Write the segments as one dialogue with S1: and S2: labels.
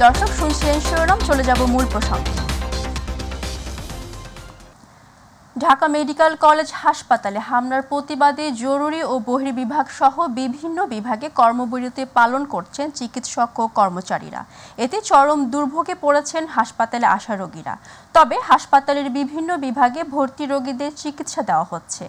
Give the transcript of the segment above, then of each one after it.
S1: দর্শক শুনছেন শিরোনাম, চলে যাব মূল প্রসঙ্গে। ঢাকা মেডিকেল কলেজ হাসপাতালে হামলার প্রতিবাদে জরুরি ও বহির্বিভাগ সহ বিভিন্ন বিভাগে কর্মবিরতি পালন করছেন চিকিৎসক ও কর্মচারীরা। এতে চরম দুর্ভোগে পড়েছেন হাসপাতালে আসা রোগীরা। তবে হাসপাতালের বিভিন্ন বিভাগে ভর্তি রোগীদের চিকিৎসা দেওয়া হচ্ছে।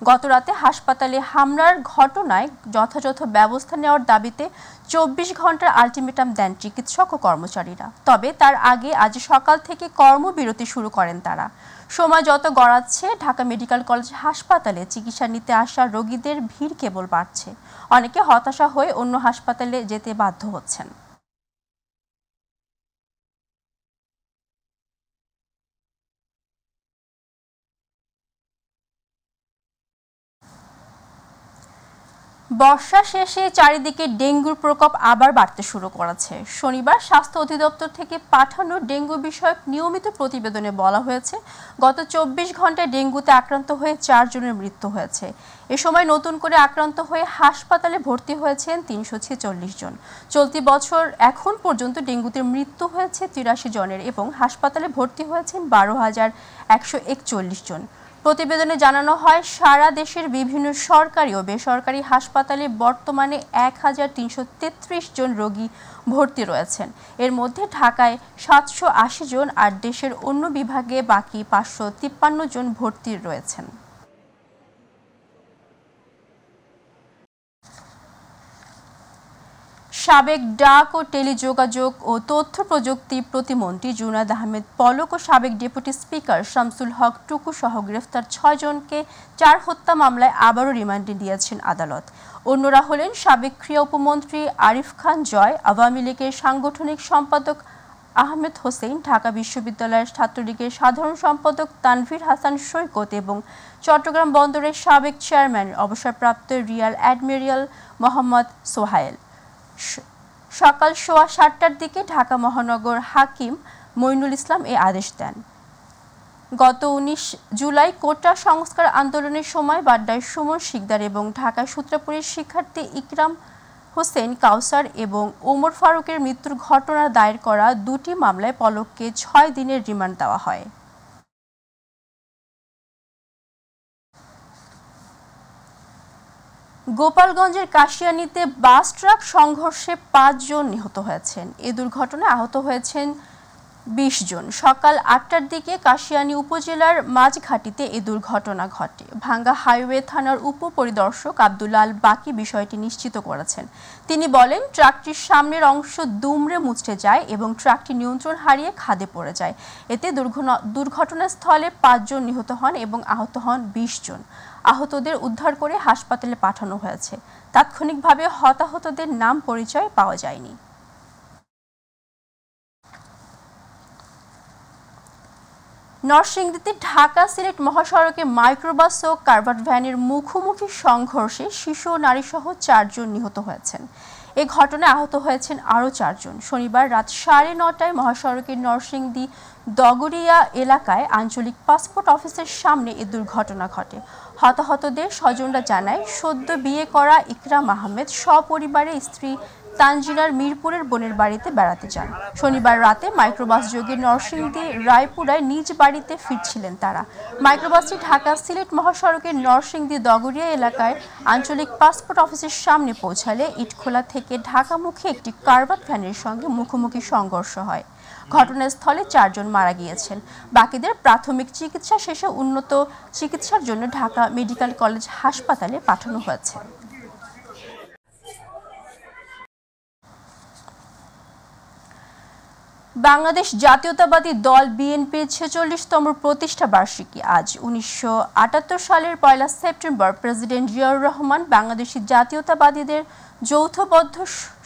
S1: গতরাতে হাসপাতালে হামলার ঘটনায় যথাযথ ব্যবস্থা নেওয়ার দাবিতে 24 ঘন্টার আলটিমেটাম দেন চিকিৎসক ও কর্মচারীরা। তবে তার আগে আজ সকাল থেকে কর্মবিরতি শুরু করেন তারা। সময় যত গড়াচ্ছে ঢাকা মেডিকেল কলেজ হাসপাতালে চিকিৎসা নিতে আসা রোগীদের ভিড় কেবল বাড়ছে। অনেকে হতাশা হয়ে অন্য হাসপাতালে যেতে বাধ্য হচ্ছেন। বর্ষা শেষে চারিদিকে ডেঙ্গুর প্রকোপ আবার বাড়তে শুরু করেছে। শনিবার স্বাস্থ্য অধিদপ্তর থেকে পাঠানো ডেঙ্গু বিষয়ক নিয়মিত প্রতিবেদনে বলা হয়েছে, গত 24 ঘন্টায় ডেঙ্গুতে আক্রান্ত হয়ে 4 জনের মৃত্যু হয়েছে। এ সময় নতুন করে আক্রান্ত হয়ে হাসপাতালে ভর্তি হয়েছেন 346 জন। চলতি বছর এখন পর্যন্ত ডেঙ্গুতে মৃত্যু হয়েছে 83 জনের এবং হাসপাতালে ভর্তি হয়েছেন 12,141 জন। প্রতিবেদনে জানানো হয়, সারা দেশের বিভিন্ন সরকারি ও বেসরকারি হাসপাতালে বর্তমানে 1333 জন রোগী ভর্তি রয়েছেন। এর মধ্যে ঢাকায় 780 জন আর দেশের অন্য বিভাগে বাকি 553 জন ভর্তি রয়েছেন। সাবেক ডাক ও টেলিযোগাযোগ ও তথ্য প্রযুক্তি প্রতিমন্ত্রী জুনায়েদ আহমেদ পলক ও সাবেক ডেপুটি স্পিকার শামসুল হক টুকু সহ গ্রেফতার 6 জনকে 4 হত্যা মামলায় আবারও রিমান্ডে দিয়েছেন আদালত। অন্যরা হলেন সাবেক ক্রীড়া উপমন্ত্রী আরিফ খান জয়, আওয়ামী লীগের সাংগঠনিক সম্পাদক আহমেদ হোসেন, ঢাকা বিশ্ববিদ্যালয়ের ছাত্রলীগের সাধারণ সম্পাদক তানভীর হাসান সৈকত এবং চট্টগ্রাম বন্দরের সাবেক চেয়ারম্যান অবসরপ্রাপ্ত রিয়াল অ্যাডমিরাল মোহাম্মদ সোহায়েল। সকাল 7:15টার দিকে ঢাকা মহানগর হাকিম মইনুল ইসলাম এ আদেশ দেন। গত 19 জুলাই কোটা সংস্কার আন্দোলনের সময় বাড্ডায় সুমন শিকদার এবং ঢাকা সূত্রাপুরের শিক্ষার্থী ইকরাম হোসেন কাউসার এবং ওমর ফারুকের মৃত্যুর ঘটনা দায়ের করা 2টি মামলায় পলককে 6 দিনের রিমান্ড দেওয়া হয়। গোপালগঞ্জের কাশিয়ানীতে বাস ট্রাক সংঘর্ষে 5 জন নিহত হয়েছেন। এ দুর্ঘটনায় আহত হয়েছেন 20 জন। সকাল 8টার দিকে কাশিয়ানী উপজেলার মাঝঘাটিতে এ দুর্ঘটনা ঘটে। ভাঙ্গা হাইওয়ে থানার উপপরিদর্শক আব্দুল আল বাকি বিষয়টি নিশ্চিত করেছেন। তিনি বলেন, ট্রাকটির সামনের অংশ দুমড়ে মুচড়ে যায় এবং ট্রাকটি নিয়ন্ত্রণ হারিয়ে খাদে পড়ে যায়। এতে দুর্ঘটনাস্থলে 5 জন নিহত হন এবং আহত হন 20 জন। আহতদের উদ্ধার করে হাসপাতালে পাঠানো হয়েছে। তাৎক্ষণিকভাবে হতাহতদের নাম পরিচয় পাওয়া যায়নি। নরসিংদীতে ঢাকা সিলেট মহাসড়কে মাইক্রোবাস ও কারভার্ট ভ্যানের মুখোমুখি সংঘর্ষে শিশু ও নারীসহ 4 জন নিহত হয়েছেন। এ ঘটনায় আহত হয়েছেন আরও 4 জন। শনিবার রাত 9:30টায় মহাসড়কের নরসিংদী দগরিয়া এলাকায় আঞ্চলিক পাসপোর্ট অফিসের সামনে এ দুর্ঘটনা ঘটে। হতাহতদের স্বজনরা জানায়, সদ্য বিয়ে করা ইকরাম আহমেদ সপরিবারে স্ত্রী তানজিনার মিরপুরের বোনের বাড়িতে বেড়াতে যান। শনিবার রাতে মাইক্রোবাস যোগে নরসিংদী রায়পুরায় নিজ বাড়িতে ফিরছিলেন তারা। মাইক্রোবাসটি ঢাকা সিলেট মহাসড়কের নরসিংদী দগরিয়া এলাকায় আঞ্চলিক পাসপোর্ট অফিসের সামনে পৌঁছালে ইটখোলা থেকে ঢাকামুখী একটি কারভার্ট ভ্যানের সঙ্গে মুখোমুখি সংঘর্ষ হয়। ঘটনাস্থলে 4 জন মারা গিয়েছেন। বাকিদের প্রাথমিক চিকিৎসা শেষে উন্নত চিকিৎসার জন্য ঢাকা মেডিকেল কলেজ হাসপাতালে পাঠানো হয়েছে। বাংলাদেশ জাতীয়তাবাদী দল বিএনপির 46তম প্রতিষ্ঠা বার্ষিকী আজ। 1978 সালের 1 সেপ্টেম্বর প্রেসিডেন্ট জিয়াউর রহমান বাংলাদেশি জাতীয়তাবাদীদের যৌথবদ্ধ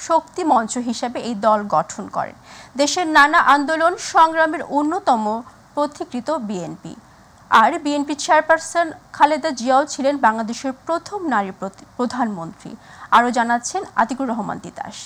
S1: শক্তি মঞ্চ হিসেবে এই দল গঠন করেন। দেশের নানা আন্দোলন সংগ্রামের অন্যতম পথিকৃৎ বিএনপি। আর বিএনপি চেয়ারপারসন খালেদা জিয়াও ছিলেন বাংলাদেশের প্রথম নারী প্রধানমন্ত্রী। আরও জানাচ্ছেন আতিকুর রহমান তিতাস।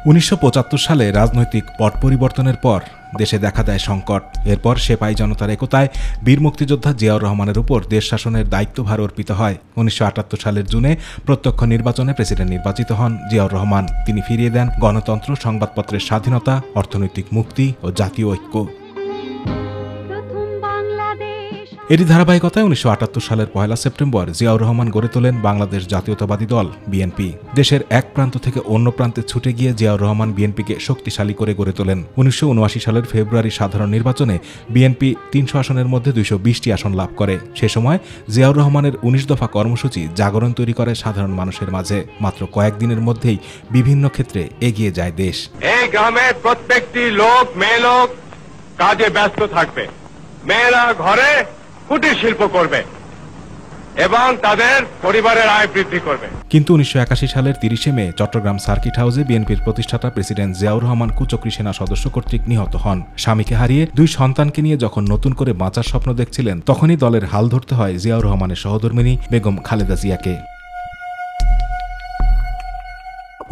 S2: 1975 সালে রাজনৈতিক পট পরিবর্তনের পর দেশে দেখা দেয় সংকট। এরপর সেপাই জনতার একতায় বীর মুক্তিযোদ্ধা জিয়াউর রহমানের উপর দেশ শাসনের দায়িত্বভার অর্পিত হয়। 1978 সালের জুনে প্রত্যক্ষ নির্বাচনে প্রেসিডেন্ট নির্বাচিত হন জিয়াউর রহমান। তিনি ফিরিয়ে দেন গণতন্ত্র, সংবাদপত্রের স্বাধীনতা, অর্থনৈতিক মুক্তি ও জাতীয় ঐক্য। এরই ধারাবাহিকতায় 1978 সালের 1 সেপ্টেম্বর জিয়াউর রহমান গড়ে তোলেন বাংলাদেশ জাতীয়তাবাদী দল বিএনপি। দেশের এক প্রান্ত থেকে অন্য প্রান্তে ছুটে গিয়ে জিয়াউর রহমান বিএনপিকে শক্তিশালী করে গড়ে তোলেন। 1979 সালের ফেব্রুয়ারি সাধারণ নির্বাচনে বিএনপি 300 আসনের মধ্যে 220টি আসন লাভ করে। সে সময় জিয়াউর রহমানের 19 দফা কর্মসূচি জাগরণ তৈরি করে সাধারণ মানুষের মাঝে। মাত্র কয়েকদিনের মধ্যেই বিভিন্ন ক্ষেত্রে এগিয়ে যায় দেশ।
S3: এই গ্রামের প্রত্যেকটি লোক, মেয়ে লোক কাজে ব্যস্ত থাকবে, মেয়েরা ঘরে কুটির শিল্প করবে এবং তাদের পরিবারের আয় বৃদ্ধি করবে।
S2: কিন্তু 1981 সালের 30 মে চট্টগ্রাম সার্কিট হাউসে বিএনপির প্রতিষ্ঠাতা প্রেসিডেন্ট জিয়াউর রহমান কুচক্রী সেনা সদস্য কর্তৃক নিহত হন। স্বামীকে হারিয়ে 2 সন্তানকে নিয়ে যখন নতুন করে বাঁচার স্বপ্ন দেখছিলেন, তখনই দলের হাল ধরতে হয় জিয়াউর রহমানের সহধর্মিণী বেগম খালেদা জিয়াকে।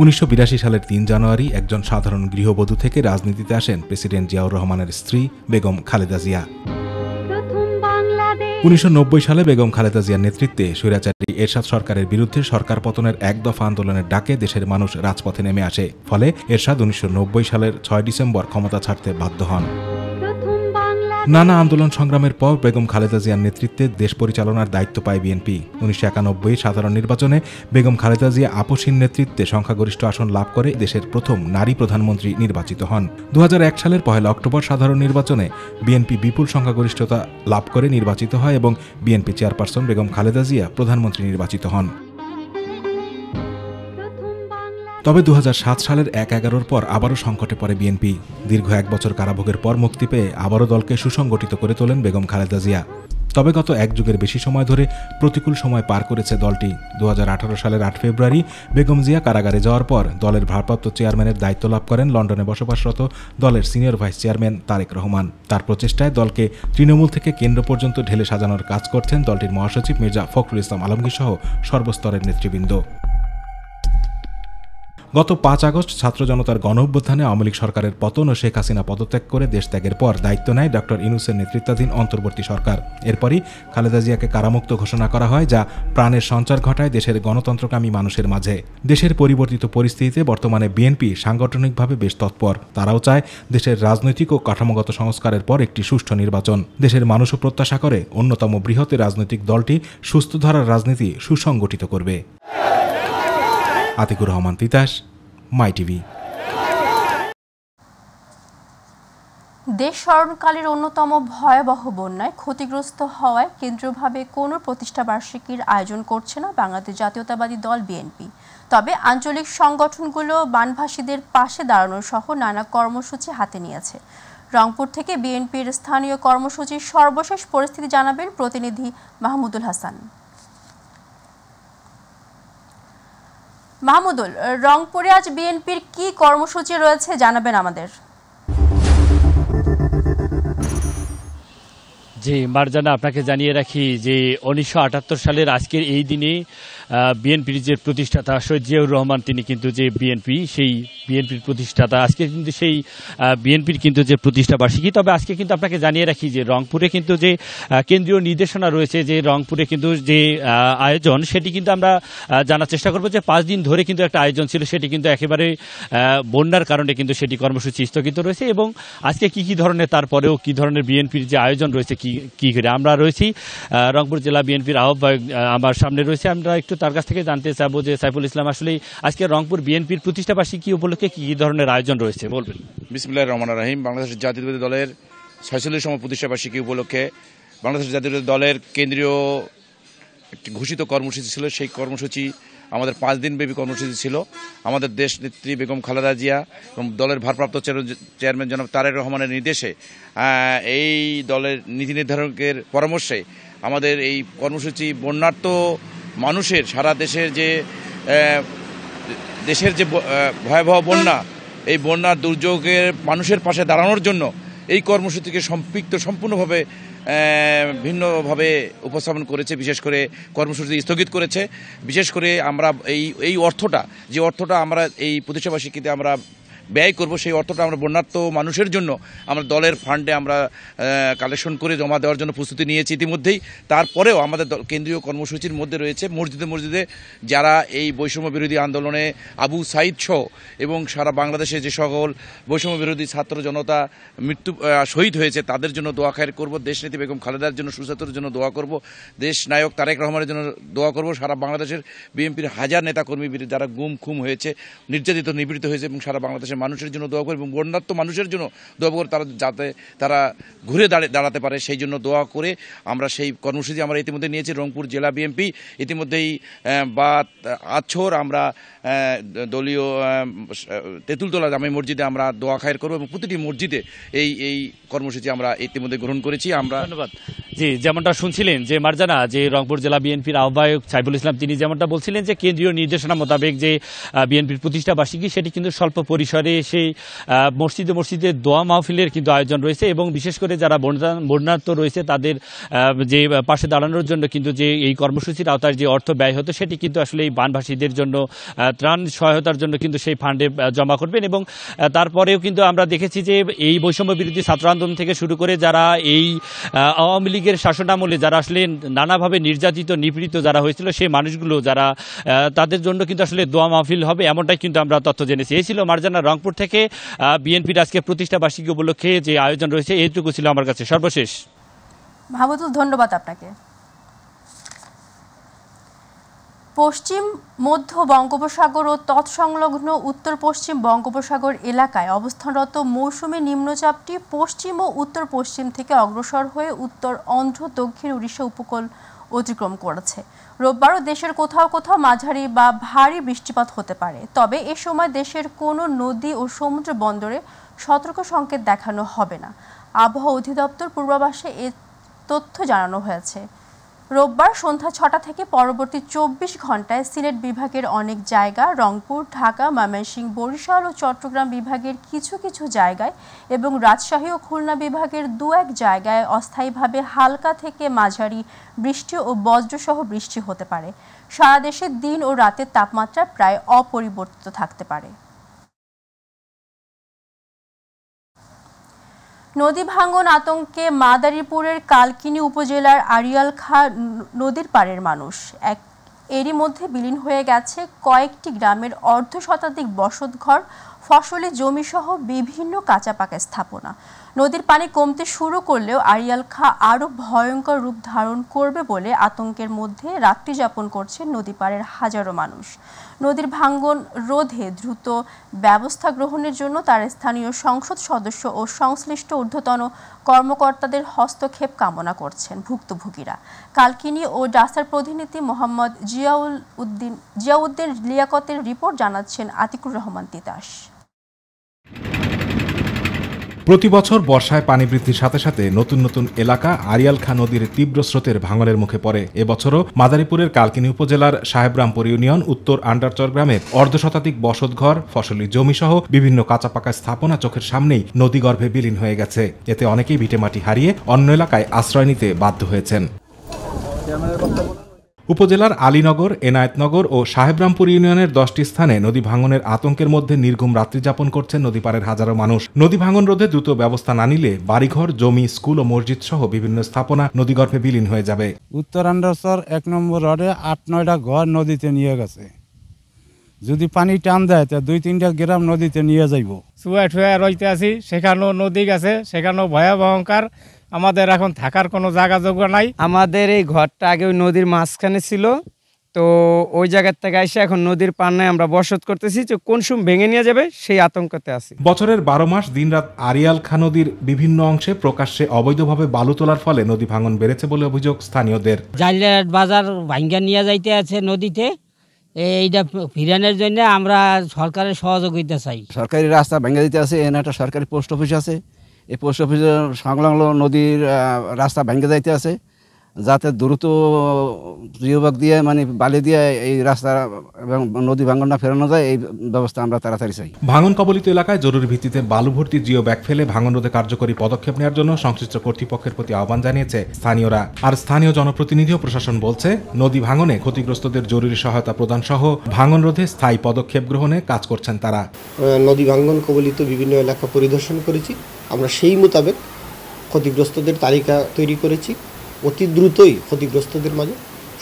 S2: 1982 সালের 3 জানুয়ারি একজন সাধারণ গৃহবধূ থেকে রাজনীতিতে আসেন প্রেসিডেন্ট জিয়াউর রহমানের স্ত্রী বেগম খালেদা জিয়া। 1990 সালে বেগম খালেদা জিয়ার নেতৃত্বে স্বৈরাচারী এরশাদ সরকারের বিরুদ্ধে সরকার পতনের এক দফা আন্দোলনের ডাকে দেশের মানুষ রাজপথে নেমে আসে। ফলে এরশাদ 1990 সালের 6 ডিসেম্বর ক্ষমতা ছাড়তে বাধ্য হন। নানা আন্দোলন সংগ্রামের পর বেগম খালেদা জিয়ার নেতৃত্বে দেশ পরিচালনার দায়িত্ব পায় বিএনপি। 1991 সাধারণ নির্বাচনে বেগম খালেদা জিয়া আপসহীন নেতৃত্বে সংখ্যাগরিষ্ঠ আসন লাভ করে দেশের প্রথম নারী প্রধানমন্ত্রী নির্বাচিত হন। 2001 সালের 1 অক্টোবর সাধারণ নির্বাচনে বিএনপি বিপুল সংখ্যাগরিষ্ঠতা লাভ করে নির্বাচিত হয় এবং বিএনপি চেয়ারপারসন বেগম খালেদা জিয়া প্রধানমন্ত্রী নির্বাচিত হন। তবে 2007 সালের 1/11 পর আবারও সংকটে পড়ে বিএনপি। দীর্ঘ 1 বছর কারাভোগের পর মুক্তি পেয়ে আবারও দলকে সুসংগঠিত করে তোলেন বেগম খালেদা জিয়া। তবে গত 1 যুগের বেশি সময় ধরে প্রতিকূল সময় পার করেছে দলটি। 2018 সালের 8 ফেব্রুয়ারি বেগম জিয়া কারাগারে যাওয়ার পর দলের ভারপ্রাপ্ত চেয়ারম্যানের দায়িত্ব লাভ করেন লন্ডনে বসবাসরত দলের senior vice chairman Tarique Rahman. তার প্রচেষ্টায় দলকে তৃণমূল থেকে কেন্দ্র পর্যন্ত ঢেলে সাজানোর কাজ করছেন দলটির মহাসচিব মির্জা ফখরুল ইসলাম আলমগীর সহ সর্বস্তরের নেতৃবৃন্দ। গত 5 আগস্ট ছাত্র জনতার গণঅভ্যুত্থানে আওয়ামী লীগ সরকারের পতন ও শেখ হাসিনা পদত্যাগ করে দেশ ত্যাগের পর দায়িত্ব নেয় ডক্টর ইউনূসের নেতৃত্বাধীন অন্তর্বর্তী সরকার। এরপরই খালেদা জিয়াকে কারামুক্ত ঘোষণা করা হয়, যা প্রাণের সঞ্চার ঘটায় দেশের গণতন্ত্রকামী মানুষের মাঝে। দেশের পরিবর্তিত পরিস্থিতিতে বর্তমানে বিএনপি সাংগঠনিকভাবে বেশ তৎপর। তারাও চায় দেশের রাজনৈতিক ও কাঠামোগত সংস্কারের পর একটি সুষ্ঠু নির্বাচন। দেশের মানুষও প্রত্যাশা করে অন্যতম বৃহৎ রাজনৈতিক দলটি সুস্থ ধারার রাজনীতি সুসংগঠিত করবে। আতিকুর রহমান তিতাস, মাই টিভি।
S1: দেশ স্মরণকালের অন্যতম ভয়াবহ বন্যায় ক্ষতিগ্রস্ত হওয়ায় কেন্দ্রীয়ভাবে কোনো প্রতিষ্ঠাবার্ষিকীর আয়োজন করছে না বাংলাদেশ জাতীয়তাবাদী দল বিএনপি। তবে আঞ্চলিক সংগঠনগুলো বানভাসীদের পাশে দাঁড়ানো সহ নানা কর্মসূচি হাতে নিয়েছে। রংপুর থেকে বিএনপির স্থানীয় কর্মসূচির সর্বশেষ পরিস্থিতি জানাবেন প্রতিনিধি মাহমুদুল হাসান। মাহমুদুল, রংপুরে আজ বিএনপির কি কর্মসূচি রয়েছে জানাবেন আমাদের।
S4: জি মারজানা, আপনাকে জানিয়ে রাখি যে 1978 সালের আজকের এই দিনে বিএনপির যে প্রতিষ্ঠাতা শহীদ জিয়াউর রহমান, তিনি কিন্তু যে বিএনপি, সেই বিএনপির প্রতিষ্ঠাতা, আজকে কিন্তু সেই বিএনপির কিন্তু যে প্রতিষ্ঠা বার্ষিকী। তবে আজকে কিন্তু আপনাকে জানিয়ে রাখি যে রংপুরে কিন্তু যে কেন্দ্রীয় নির্দেশনা রয়েছে, যে রংপুরে কিন্তু যে আয়োজন, সেটি কিন্তু আমরা জানার চেষ্টা করবো যে 5 দিন ধরে কিন্তু একটা আয়োজন ছিল, সেটি কিন্তু একেবারে বন্যার কারণে কিন্তু সেটি কর্মসূচি স্থগিত রয়েছে। এবং আজকে কি ধরনের, তারপরেও কি ধরনের বিএনপির যে আয়োজন রয়েছে, কি করে আমরা রয়েছি রংপুর জেলা বিএনপির আহ্বায়ক আমার সামনে রয়েছে। আমরা একটু তার কাছ থেকে জানতে চাবো যে সাইফুল ইসলাম, আসলে আজকে রংপুর বিএনপির প্রতিষ্ঠাবার্ষিকী উপলক্ষে কি ধরনের আয়োজন রয়েছে বলবেন।
S5: বিসমিল্লাহির রহমানির রহিম। বাংলাদেশ জাতীয়তাবাদী দলের 46তম প্রতিষ্ঠাবার্ষিকী উপলক্ষে বাংলাদেশ জাতীয়তাবাদী দলের কেন্দ্রীয় একটি ঘোষিত কর্মসূচি ছিল। সেই কর্মসূচি আমাদের 5 দিনব্যাপী কর্মসূচি ছিল। আমাদের দেশ নেত্রী বেগম খালেদা জিয়া এবং দলের ভারপ্রাপ্ত চেয়ারম্যান জনাব তারেক রহমানের নির্দেশে, এই দলের নীতি নির্ধারকের পরামর্শে আমাদের এই কর্মসূচি বন্যার্ত মানুষের, সারা দেশের যে ভয়াবহ বন্যা, এই বন্যার দুর্যোগের মানুষের পাশে দাঁড়ানোর জন্য এই কর্মসূচিকে সম্পূর্ণভাবে ভিন্নভাবে উপস্থাপন করেছে। বিশেষ করে কর্মসূচি স্থগিত করেছে। বিশেষ করে আমরা এই অর্থটা আমরা এই প্রতিষ্ঠাবার্ষিকীতে আমরা ব্যয় করব, সেই অর্থটা আমরা বন্যার্ত মানুষের জন্য আমরা দলের ফান্ডে আমরা কালেকশন করে জমা দেওয়ার জন্য প্রস্তুতি নিয়েছি ইতিমধ্যেই। তারপরেও আমাদের কেন্দ্রীয় কর্মসূচির মধ্যে রয়েছে মসজিদে যারা এই বৈষম্য বিরোধী আন্দোলনে আবু সাইদ সহ এবং সারা বাংলাদেশে যে সকল বৈষম্য বিরোধী ছাত্র জনতা শহীদ হয়েছে তাদের জন্য দোয়া খায়ের করব, দেশনেত্রী বেগম খালেদার জন্য সুস্বাস্থ্যের জন্য দোয়া করব, দেশ নায়ক তারেক রহমানের জন্য দোয়া করব, সারা বাংলাদেশের বিএনপির হাজার নেতাকর্মী যারা গুম খুম হয়েছে, নির্যাতিত নিপীড়িত হয়েছে এবং সারা বাংলাদেশের মানুষের জন্য দোয়া করব এবং বন্যার্ত মানুষের জন্য দোয়া করব, তারা যাতে তারা ঘুরে দাঁড়াতে পারে সেই জন্য দোয়া করে আমরা সেই কর্মসূচি আমরা ইতিমধ্যে নিয়েছি। রংপুর জেলা বিএনপি ইতিমধ্যেই বা আছর আমরা দলীয় তেঁতুলতলা জামে মসজিদে আমরা দোয়া খায়ের করব এবং প্রতিটি মসজিদে এই কর্মসূচি আমরা ইতিমধ্যে গ্রহণ করেছি। আমরা
S4: ধন্যবাদ। জি, যেমনটা শুনছিলেন যে মার্জানা, যে রংপুর জেলা বিএনপির আহ্বায়ক সাইফুল ইসলাম তিনি যেমনটা বলছিলেন যে কেন্দ্রীয় নির্দেশনা মোতাবেক যে বিএনপির প্রতিষ্ঠা বার্ষিকী সেটি কিন্তু স্বল্প পরিসরে সেই মসজিদে দোয়া মাহফিলের কিন্তু আয়োজন রয়েছে এবং বিশেষ করে যারা বন্যার্ত রয়েছে তাদের যে পাশে দাঁড়ানোর জন্য কিন্তু যে এই কর্মসূচির আওতায় যে অর্থ ব্যয় হতো সেটি কিন্তু আসলে এই বানভাসীদের জন্য ত্রাণ সহায়তার জন্য কিন্তু সেই ফান্ডে জমা করবেন। এবং তারপরেও কিন্তু আমরা দেখেছি যে এই বৈষম্য বিরোধী ছাত্র আন্দোলন থেকে শুরু করে যারা এই আওয়ামী লীগের শাসনামলে যারা আসলে নানাভাবে নির্যাতিত নিপীড়িত যারা হয়েছিল সেই মানুষগুলো যারা তাদের জন্য কিন্তু আসলে দোয়া মাহফিল হবে এমনটাই কিন্তু আমরা তথ্য জেনেছি। এই ছিল মার্জানা রংপুর থেকে বিএনপির আজকে প্রতিষ্ঠা বার্ষিকী উপলক্ষে যে আয়োজন রয়েছে এইটুকু ছিল আমার কাছে সর্বশেষ।
S1: মাহমুদুল, ধন্যবাদ আপনাকে। পশ্চিম মধ্য বঙ্গোপসাগর ও তৎসংলগ্ন উত্তর পশ্চিম বঙ্গোপসাগর এলাকায় অবস্থানরত মৌসুমী নিম্নচাপটি পশ্চিম ও উত্তর পশ্চিম থেকে অগ্রসর হয়ে উত্তর অন্ধ্র দক্ষিণ উড়িষ্যা উপকূল অতিক্রম করেছে। রোববারও দেশের কোথাও কোথাও মাঝারি বা ভারী বৃষ্টিপাত হতে পারে, তবে এ সময় দেশের কোনো নদী ও সমুদ্র বন্দরে সতর্ক সংকেত দেখানো হবে না। আবহাওয়া অধিদপ্তর পূর্বাভাসে এ তথ্য জানানো হয়েছে। রোববার সন্ধ্যা ৬টা থেকে পরবর্তী ২৪ ঘন্টায় সিলেট বিভাগের অনেক জায়গা, রংপুর, ঢাকা, ময়মনসিংহ, বরিশাল ও চট্টগ্রাম বিভাগের কিছু কিছু জায়গায় এবং রাজশাহী ও খুলনা বিভাগের ২-১ জায়গায় অস্থায়ীভাবে হালকা থেকে মাঝারি বৃষ্টি ও বজ্রসহ বৃষ্টি হতে পারে। সারা দেশে দিন ও রাতের তাপমাত্রা প্রায় অপরিবর্তিত থাকতে পারে। নদী ভাঙন আতঙ্কে মাদারীপুরের কালকিনি উপজেলার আড়িয়াল খাঁ নদীর পাড়ের মানুষ এরই মধ্যে বিলীন হয়ে গেছে কয়েকটি গ্রামের অর্ধশতাধিক বসতঘর, ফসলি জমিসহ বিভিন্ন কাঁচা পাকা স্থাপনা। নদীর পানি কমতে শুরু করলেও আড়িয়াল খাঁ আরও ভয়ঙ্কর রূপ ধারণ করবে বলে আতঙ্কের মধ্যে রাত্রি যাপন করছে নদী পাড়ের হাজারো মানুষ। নদীর ভাঙন রোধে দ্রুত ব্যবস্থা গ্রহণের জন্য তার স্থানীয় সংসদ সদস্য ও সংশ্লিষ্ট ঊর্ধ্বতন কর্মকর্তাদের হস্তক্ষেপ কামনা করছেন ভুক্তভোগীরা। কালকিনি ও ডাসার প্রতিনিধি মোহাম্মদ জিয়াউদ্দিন লিয়াকতের রিপোর্ট জানাচ্ছেন আতিকুর রহমান তিতাস।
S2: প্রতি বছর বর্ষায় পানি বৃদ্ধির সাথে সাথে নতুন নতুন এলাকা আড়িয়াল খাঁ নদীর তীব্র স্রোতের ভাঙনের মুখে পড়ে। এবছরও মাদারীপুরের কালকিনি উপজেলার সাহেবরামপুর ইউনিয়ন উত্তর আন্ডারচর গ্রামের অর্ধশতাধিক বসতঘর, ফসলি জমিসহ বিভিন্ন কাঁচাপাকা স্থাপনা চোখের সামনেই নদীগর্ভে বিলীন হয়ে গেছে। এতে অনেকেই ভিটেমাটি হারিয়ে অন্য এলাকায় আশ্রয় নিতে বাধ্য হয়েছেন। উপজেলার আলীনগর, এনায়েতনগর ও সাহেবরামপুর ইউনিয়নের 10টি স্থানে নদী ভাঙনের আতঙ্কের মধ্যে নির্ঘুম রাত্রি যাপন করছেন নদীপাড়ের হাজারো মানুষ। নদী ভাঙন রোধে দ্রুত ব্যবস্থা না নিলে বাড়িঘর, জমি, স্কুল ও মসজিদ সহ বিভিন্ন স্থাপনা নদীগর্ভে বিলীন হয়ে যাবে।
S6: উত্তর আন্ডারচর 1 নম্বর রোডে 8-9টা ঘর নদীতে নিয়ে গেছে। যদি পানি টান দেয় তা 2-3টা গ্রাম নদীতে নিয়ে যাইব।
S7: শুয়ে রইতে আছি, সেখানেও নদী গেছে, সেখানেও ভয়াবহকার। আমাদের এখন থাকার কোনো জায়গা যোগ্য নাই।
S8: আমাদের এই ঘরটা আগে ওই নদীর মাঝখানে ছিল, তো ওই জায়গার থেকে এসে এখন নদীর পাড়ে আমরা বসত করতেছি, যে কোন সময় ভেঙে নিয়ে যাবে সেই আতঙ্কতে আছি।
S2: বছরের 12 মাস দিনরাত আড়িয়াল খাঁ নদীর বিভিন্ন অংশে প্রকাশ্যে অবৈধভাবে বালু তোলার ফলে নদী ভাঙন বেড়েছে বলে অভিযোগ স্থানীয়দের।
S9: জাইলাট বাজার ভাঙ্গা নিয়ে যাইতে আছে নদীতে, এইটা ফিরানোর জন্য আমরা সরকারের সহযোগিতা চাই।
S10: সরকারি রাস্তা ভেঙে দিতে আছে, এখানে একটা সরকারি পোস্ট অফিস আছে, এই পোস্ট অফিসের সংলগ্ন নদীর রাস্তা ভেঙে যাইতে আছে। যাতে দ্রুত জিওবাগ দিয়ে মানে বালি দিয়ে এই রাস্তা এবং নদী ভাঙনটা ফেরানো যায়, এই ব্যবস্থা আমরা তাড়াতাড়ি চাই।
S2: ভাঙন কবলিত এলাকায় জরুরি ভিত্তিতে বালু ভর্তি জিও ব্যাগ ফেলে ভাঙন রোধে কার্যকরী পদক্ষেপ নেওয়ার জন্য সংশ্লিষ্ট কর্তৃপক্ষের প্রতি আহ্বান জানিয়েছে স্থানীয়রা। আর স্থানীয় জনপ্রতিনিধি ও প্রশাসন বলছে, নদী ভাঙনে ক্ষতিগ্রস্তদের জরুরি সহায়তা প্রদান সহ ভাঙন রোধে স্থায়ী পদক্ষেপ গ্রহণে কাজ করছেন তারা।
S11: নদী ভাঙন কবলিত বিভিন্ন এলাকা পরিদর্শন করেছি, আমরা সেই মোতাবেক ক্ষতিগ্রস্তদের তালিকা তৈরি করেছি। অতি দ্রুতই ক্ষতিগ্রস্তদের মাঝে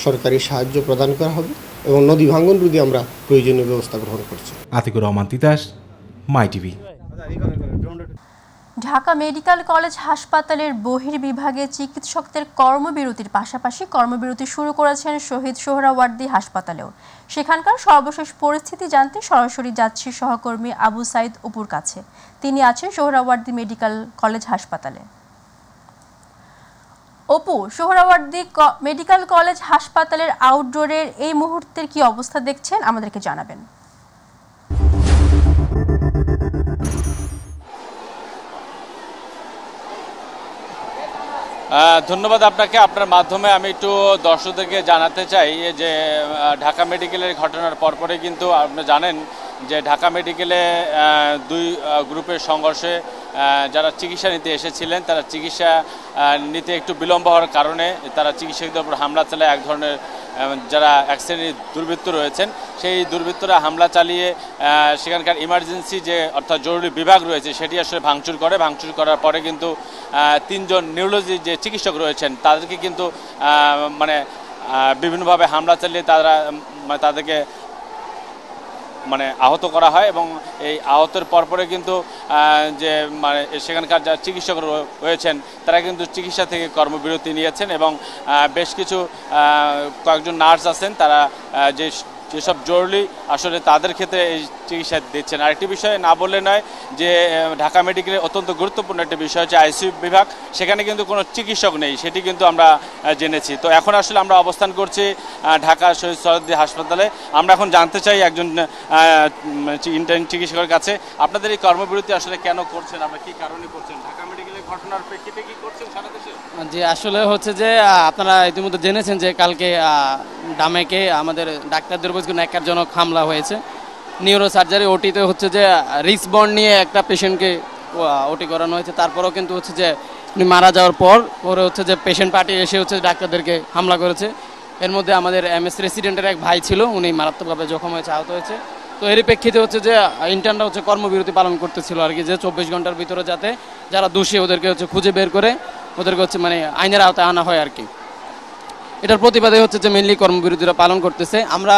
S11: সরকারি সাহায্য প্রদান করা হবে এবং নদী ভাঙন রোধে আমরা প্রয়োজনীয় ব্যবস্থা গ্রহণ করছি।
S2: আতিকুর রহমান তিতাস, মাই টিভি।
S1: ঢাকা মেডিকেল কলেজ হাসপাতালের বহির্বিভাগে চিকিৎসকদের কর্মবিরতির পাশাপাশি কর্মবিরতি শুরু করেছেন শহীদ সোহরাওয়ার্দী হাসপাতালেও। সেখানকার সর্বশেষ পরিস্থিতি জানতে সরাসরি যাচ্ছি সহকর্মী আবু সাইদ অপুর কাছে। তিনি আছেন সোহরাওয়ার্দী মেডিকেল কলেজ হাসপাতালে। অপু, সোহরাওয়ার্দী মেডিকেল কলেজ হাসপাতালের আউটডোরের এই মুহূর্তের কি অবস্থা দেখছেন আমাদেরকে জানাবেন।
S4: ধন্যবাদ আপনাকে। আপনার মাধ্যমে আমি একটু দর্শকদেরকে জানাতে চাই যে ঢাকা মেডিকেলের ঘটনার পরপরে কিন্তু আপনি জানেন যে ঢাকা মেডিকেলে দুই গ্রুপের সংঘর্ষে যারা চিকিৎসা নিতে এসেছিলেন তারা চিকিৎসা নিতে একটু বিলম্ব হওয়ার কারণে তারা চিকিৎসকদের উপর হামলা চালায়। এক ধরনের যারা এক শ্রেণীর দুর্বৃত্ত রয়েছেন সেই দুর্বৃত্তরা হামলা চালিয়ে সেখানকার ইমার্জেন্সি যে অর্থাৎ জরুরি বিভাগ রয়েছে সেটি আসলে ভাঙচুর করে। ভাঙচুর করার পরে কিন্তু তিনজন নিউরোলজি যে চিকিৎসক রয়েছেন তাদেরকে কিন্তু মানে বিভিন্নভাবে হামলা চালিয়ে তাদেরকে মানে আহত করা হয় এবং এই আহতের পরপরে কিন্তু যে মানে সেখানকার যারা চিকিৎসক রয়েছেন তারা কিন্তু চিকিৎসা থেকে কর্মবিরতি নিয়েছেন এবং বেশ কিছু কয়েকজন নার্স আছেন তারা যেসব জরুরি আসলে তাদের ক্ষেত্রে এই চিকিৎসা দিচ্ছেন। আরেকটি বিষয় না বললে নয় যে ঢাকা মেডিকেলের অত্যন্ত গুরুত্বপূর্ণ একটি বিষয় হচ্ছে আইসিইউ বিভাগ, সেখানে কিন্তু কোনো চিকিৎসক নেই, সেটি কিন্তু আমরা জেনেছি। তো এখন আসলে আমরা অবস্থান করছি ঢাকা শহীদ সোহরাওয়ার্দী হাসপাতালে। আমরা এখন জানতে চাই একজন ইন্টার্ন চিকিৎসকের কাছে, আপনাদের এই কর্মবিরতি আসলে কেন করছেন, আপনারা কি কারণে করছেন, ঢাকা মেডিকেলের ঘটনার প্রেক্ষিতে কি করছেন সারা দেশে?
S12: জি, আসলে হচ্ছে যে আপনারা ইতিমধ্যে জেনেছেন যে কালকে ডামেকে আমাদের ডাক্তারদের উপর ন্যাক্কারজনক হামলা হয়েছে। নিউরো সার্জারি ওটিতে হচ্ছে যে রিসবন্ড নিয়ে একটা পেশেন্টকে ওটি করানো হয়েছে। তারপরেও কিন্তু হচ্ছে যে উনি মারা যাওয়ার পর পরে হচ্ছে যে পেশেন্ট পার্টি এসে হচ্ছে ডাক্তারদেরকে হামলা করেছে। এর মধ্যে আমাদের এমএস রেসিডেন্টের এক ভাই ছিল, উনি মারাত্মকভাবে জখম হয়েছে, আহত হয়েছে। তো এরই প্রেক্ষিতে হচ্ছে যে ইন্টার্নরা হচ্ছে কর্মবিরতি পালন করতেছিল আর কি, যে 24 ঘন্টার ভিতরে যাতে যারা দোষী ওদেরকে হচ্ছে খুঁজে বের করে ওদেরকে হচ্ছে মানে আইনের আওতায় আনা হয় আর কি। এটার প্রতিবাদে হচ্ছে যে মেনলি কর্মবিরতিরা পালন করতেছে। আমরা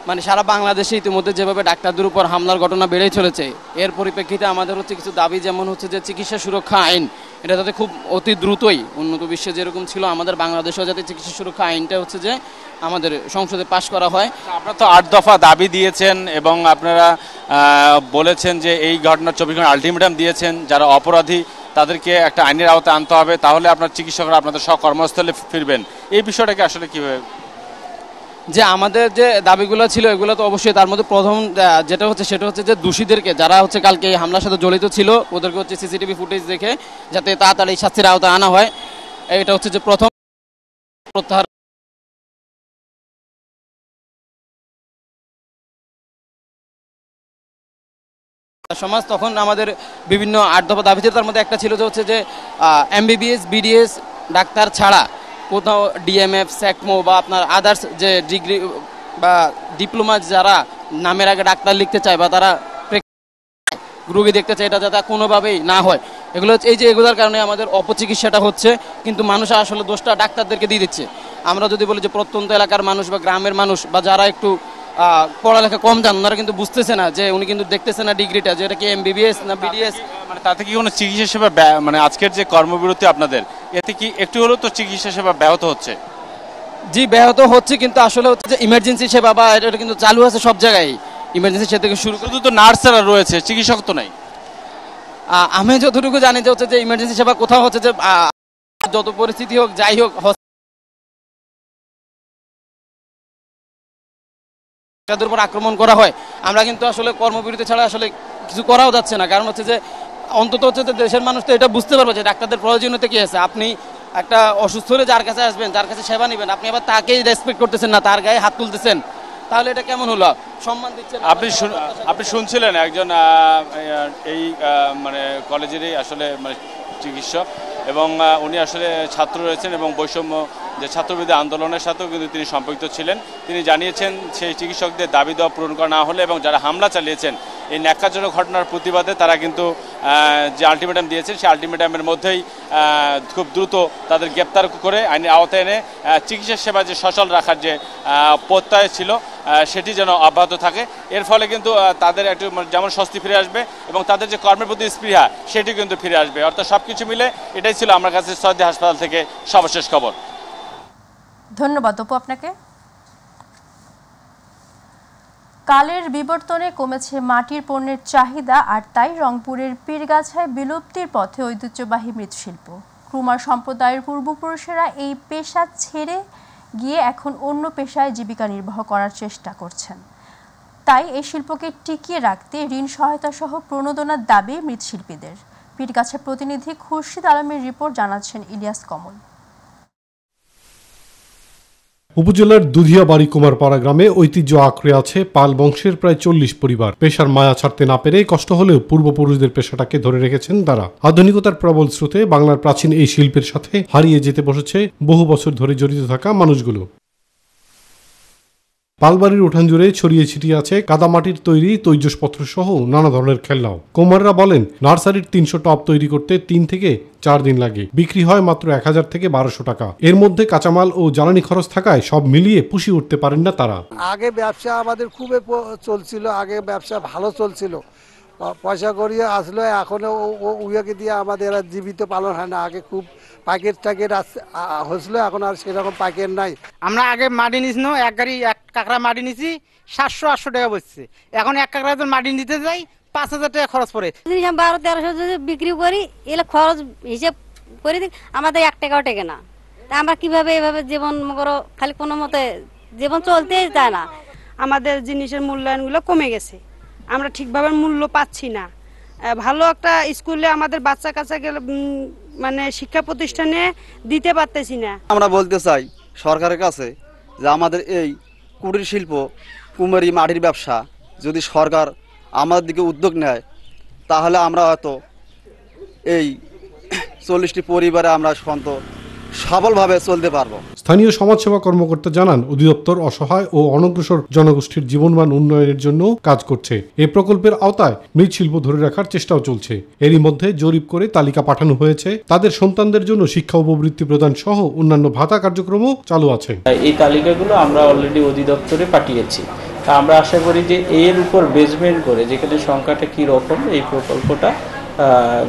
S12: মানে সারা বাংলাদেশে ইতিমধ্যে যেভাবে ডাক্তারদের উপর হামলার ঘটনা বেড়েই চলেছে, এর পরিপ্রেক্ষিতে আমাদের হচ্ছে কিছু দাবি, যেমন হচ্ছে যে চিকিৎসা সুরক্ষা আইন এটা যাতে খুব অতি দ্রুতই উন্নত বিশ্বে যেরকম ছিল আমাদের বাংলাদেশেও যাতে চিকিৎসা সুরক্ষা আইনটা হচ্ছে যে আমাদের সংসদে পাশ করা হয়।
S4: আপনারা তো 8 দফা দাবি দিয়েছেন এবং আপনারা বলেছেন যে এই ঘটনার 24 ঘন্টা আলটিমেটাম দিয়েছেন, যারা অপরাধী তাদেরকে একটা আইনের আওতায় আনতে হবে, তাহলে আপনার চিকিৎসকরা আপনাদের কর্মস্থলে ফিরবেন। এই বিষয়টাকে আসলে কীভাবে,
S12: যে আমাদের যে দাবিগুলো ছিল এগুলো তো অবশ্যই, তার মধ্যে প্রথম যেটা হচ্ছে সেটা হচ্ছে যে দোষীদেরকে যারা হচ্ছে কালকে এই হামলার সাথে জড়িত ছিল ওদেরকে হচ্ছে সিসিটিভি ফুটেজ দেখে যাতে তাড়াতাড়ি শাস্তির আওতায় আনা হয়, এটা হচ্ছে যে প্রথম প্রত্যাহার। সমাজ তখন আমাদের বিভিন্ন 8 দফা দাবি ছিল, তার মধ্যে একটা ছিল যে হচ্ছে যে এমবিবিএস বিডিএস ডাক্তার ছাড়া কোথাও ডিএমএফ স্যাকমো বা আপনার আদার্স যে ডিগ্রি বা ডিপ্লোমা যারা নামের আগে ডাক্তার লিখতে চায় বা তারা রোগী দেখতে চায়, এটা যাতে কোনোভাবেই না হয়। এগুলো হচ্ছে এই যে এগুলোর কারণে আমাদের অপচিকিৎসাটা হচ্ছে, কিন্তু মানুষ আসলে দোষটা ডাক্তারদেরকে দিয়ে দিচ্ছে। আমরা যদি বলি যে প্রত্যন্ত এলাকার মানুষ বা গ্রামের মানুষ বা যারা একটু পড়ালেখা কম জান, ওনারা কিন্তু বুঝতেছে না যে উনি কিন্তু দেখতেছে না ডিগ্রিটা যে এটা কি এমবিবিএস না বিডিএস,
S4: মানে তাতে কি কোনো চিকিৎসা সেবা মানে আজকের যে কর্মবিরতি আপনাদের এতে কি একটু হলেও তো চিকিৎসা সেবা ব্যাহত হচ্ছে?
S12: জি, ব্যাহত হচ্ছে, কিন্তু আসলে হচ্ছে যে ইমার্জেন্সি সেবা বা এটা কিন্তু চালু আছে সব জায়গায়। ইমার্জেন্সি সেবা থেকে শুরু
S4: শুধু তো নার্সরা রয়েছে, চিকিৎসক তো নাই।
S12: আমি যতটুকু জানি যে হচ্ছে যে ইমার্জেন্সি সেবা কোথাও হচ্ছে যে যত পরিস্থিতি হোক যাই হোক তাদের উপর আক্রমণ করা হয়। আমরা কিন্তু আসলে কর্মবিরতি ছাড়া আসলে কিছু করাও যাচ্ছে না, কারণ হচ্ছে যে অন্তত হচ্ছে যে দেশের মানুষ তো এটা বুঝতে পারবে যে ডাক্তারদের প্রয়োজনীয়তা কি আছে। আপনি একটা অসুস্থ হলে যার কাছে আসবেন, যার কাছে সেবা নেবেন, আপনি আবার তাকেই রেসপেক্ট করতেছেন না, তার গায়ে হাত তুলতেছেন, তাহলে এটা কেমন হলো? সম্মান দিচ্ছেন।
S13: আপনি শুনছিলেন একজন এই মানে কলেজেরই আসলে মানে চিকিৎসক, এবং উনি আসলে ছাত্র রয়েছেন এবং বৈষম্য যে ছাত্রবিরোধী আন্দোলনের সাথেও কিন্তু তিনি সম্পৃক্ত ছিলেন। তিনি জানিয়েছেন সেই চিকিৎসকদের দাবি দেওয়া পূরণ করা না হলে এবং যারা হামলা চালিয়েছেন এই ন্যাক্কারজনক ঘটনার প্রতিবাদে তারা কিন্তু যে আলটিমেটাম দিয়েছেন সেই আলটিমেটামের মধ্যেই খুব দ্রুত তাদের গ্রেপ্তার করে আইনের আওতায় এনে চিকিৎসা সেবা যে সচল রাখার যে প্রত্যয় ছিল সেটি যেন অব্যাহত থাকে। এর ফলে কিন্তু তাদের একটু যেমন স্বস্তি ফিরে আসবে এবং তাদের যে কর্মের প্রতি স্পৃহা সেটি কিন্তু ফিরে আসবে। অর্থাৎ সবকিছু মিলে এটাই ছিল আমার কাছে সৌদি হাসপাতাল থেকে সর্বশেষ খবর।
S1: ধন্যবাদ অপু আপনাকে। কালের বিবর্তনে কমেছে মাটির পণ্যের চাহিদা, আর তাই রংপুরের পীরগাছায় বিলুপ্তির পথে ঐতিহ্যবাহী মৃৎশিল্প। কুমার সম্প্রদায়ের পূর্বপুরুষেরা এই পেশা ছেড়ে গিয়ে এখন অন্য পেশায় জীবিকা নির্বাহ করার চেষ্টা করছেন। তাই এই শিল্পকে টিকিয়ে রাখতে ঋণ সহায়তা সহ প্রণোদনার দাবি মৃৎশিল্পীদের। পীরগাছার প্রতিনিধি খুরশিদ আলমের রিপোর্ট, জানাচ্ছেন ইলিয়াস কমল।
S14: উপজেলার দুধিয়াবাড়ি কুমারপাড়া গ্রামে ঐতিহ্য আঁকড়ে আছে পাল বংশের প্রায় 40 পরিবার। পেশার মায়া ছাড়তে না পেরে কষ্ট হলেও পূর্বপুরুষদের পেশাটাকে ধরে রেখেছেন তারা। আধুনিকতার প্রবল স্রোতে বাংলার প্রাচীন এই শিল্পের সাথে হারিয়ে যেতে বসেছে বহু বছর ধরে জড়িত থাকা মানুষগুলো। পালবাড়ির উঠান জুড়ে ছড়িয়ে ছিটিয়ে আছে কাদামাটির তৈরি তৈজসপত্র সহ নানা ধরনের খেলনাও। কুমাররা বলেন নার্সারির 300 টব তৈরি করতে 3 থেকে 4 দিন লাগে। বিক্রি হয় মাত্র 1000 থেকে 1200 টাকা। এর মধ্যে কাঁচামাল ও জ্বালানি খরচ থাকায় সব মিলিয়ে পুষিয়ে উঠতে পারেন না তারা।
S15: আগে ব্যবসা আমাদের খুবই চলছিল, আগে ব্যবসা ভালো চলছিল, পয়সা করিয়ে আসলো। এখন উইয়াকে দিয়ে আমাদের জীবিত পালন হয় না। আগে খুব প্যাকেট হয়েছিল, এখন আর সেরকম প্যাকেট নাই।
S16: আমরা আগে মাটি নিছিল, এক গাড়ি 1 কাঁকড়া মাটি নিছি 700-800 টাকা বসছে। এখন 1 কাঁকড়া মাটি নিতে যাই 5000 টাকা খরচ পড়ে।
S17: 1200-1300 যদি বিক্রি করি এলে খরচ হিসেব করে দিই, আমাদের 1 টাকাও টেকে না। তা আমরা কিভাবে এভাবে জীবন খালি কোনো মতে জীবন চলতেই যায় না।
S18: আমাদের জিনিসের মূল্যায়নগুলো কমে গেছে, আমরা ঠিকভাবে মূল্য পাচ্ছি না। ভালো একটা স্কুলে আমাদের বাচ্চা কাচ্চা গেলে মানে শিক্ষা প্রতিষ্ঠানে দিতে পারতেছি না।
S19: আমরা বলতে চাই সরকারের কাছে যে আমাদের এই কুটির শিল্প কুমারী মাটির ব্যবসা যদি সরকার আমাদের দিকে উদ্যোগ নেয় তাহলে আমরা হয়তো এই 40টি পরিবারে আমরা সফলভাবে চলতে পারবো।
S14: স্থানীয় সমাজসেবা কর্মকর্তা জানান অধিদপ্তর অসহায় ও অনগ্রসর জনগোষ্ঠীর জীবনমান উন্নয়নের জন্য কাজ করছে। এই প্রকল্পের আওতায় মৃৎশিল্প ধরে রাখার চেষ্টাও চলছে। এরই মধ্যে জরিপ করে তালিকা পাঠানো হয়েছে। তাদের সন্তানদের জন্য শিক্ষা উপবৃত্তি প্রদান সহ অন্যান্য ভাতা কার্যক্রমও চালু আছে।
S20: এই তালিকাগুলো আমরা অলরেডি অধিদপ্তরে পাঠিয়েছি। তা আমরা আশা করি যে এর উপর বেসমেন্ট করে যেখানে সংখ্যাটা কি রকম এই প্রকল্পটা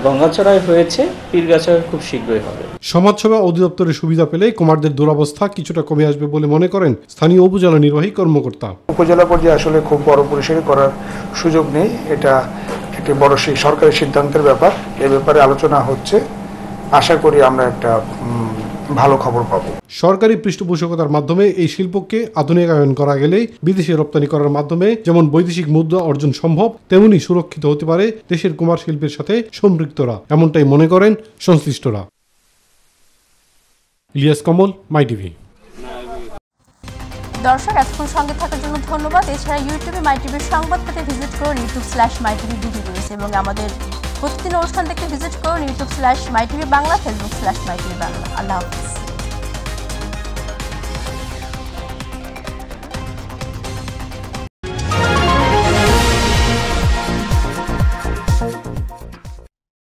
S20: গঙ্গাচড়ায় হয়েছে, পীরগাছায় খুব শীঘ্রই হবে।
S14: সমাজসেবা অধিদপ্তরের সুবিধা পেলে কুমারদের দুরবস্থা কিছুটা কমে আসবে বলে মনে করেন স্থানীয় উপজেলা নির্বাহী কর্মকর্তা।
S21: উপজেলা পর্যায়ে আসলে খুব বড় পরিসরে করার সুযোগ নেই, এটা একটি বড় সরকারি সিদ্ধান্তের ব্যাপার। এ ব্যাপারে আলোচনা হচ্ছে, আশা করি আমরা একটা ভালো খবর পাবো।
S14: সরকারি পৃষ্ঠপোষকতার মাধ্যমে এই শিল্পকে আধুনিকায়ন করা গেলে বিদেশে রপ্তানি করার মাধ্যমে যেমন বৈদেশিক মুদ্রা অর্জন সম্ভব, তেমনি সুরক্ষিত হতে পারে দেশের কুমার শিল্পের সাথে সম্পৃক্তরা, এমনটাই মনে করেন সংশ্লিষ্টরা। ইলিয়াস কমল, মাই টিভি।
S1: দর্শক এতক্ষণ সঙ্গে থাকার জন্য ধন্যবাদ। এছাড়া ইউটিউবে মাই টিভির সংবাদ পেতে ভিজিট করুন youtube/mytvbd এবং আমাদের প্রতিদিন অনুষ্ঠান দেখতে ভিজিট করুন youtube/mytvbangla, facebook/mytvbangla। আল্লাহ হাফেজ।